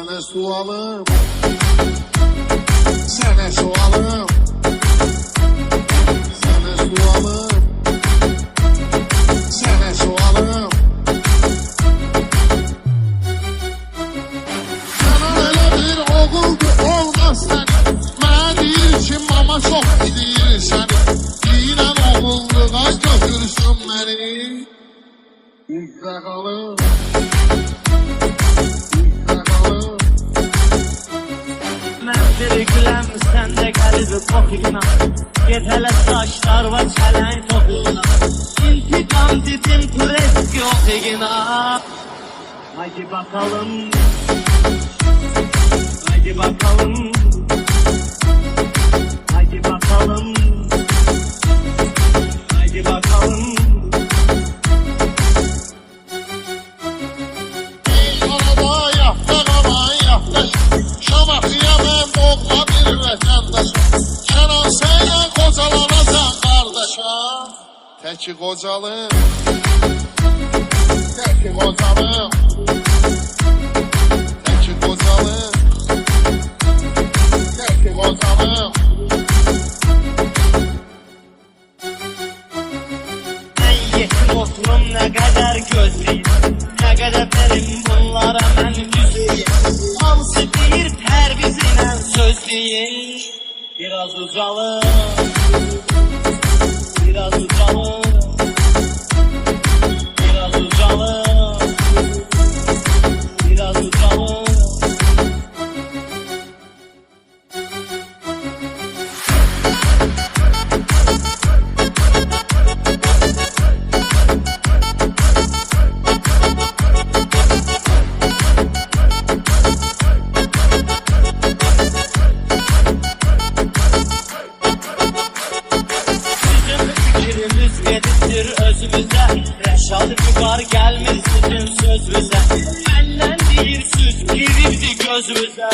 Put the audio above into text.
Sana sualım, sana sualım, sana sualım, sana sualım. Sana öyle bir oğuldu olmaz seni. Mənə deyir ki mama çok bilir seni. Deyirən oğulluğa götürsün beni. Bizdə qalır. Güləm səndə qəlbi qoxuyuna. Get hələ saçlar və çələng toxuyuna. İntiqam dedim pres yox yine. Haydi bakalım, haydi bakalım, haydi bakalım, haydi bakalım. Teki qocalım, teki qocalım, teki qocalım, teki qocalım. Ey yetim oturum ne kadar gözleyim, ne kadar verim bunlara mən düzeyim. Hansı bir tərvizlə sözleyim, biraz ucalım, biraz ucalım, biraz ucalım, biraz ucalım. Özümüzə Rəşad Füqar gəlmir sizin sözünüzə. Məndən bir süz giribdi gözümüzə.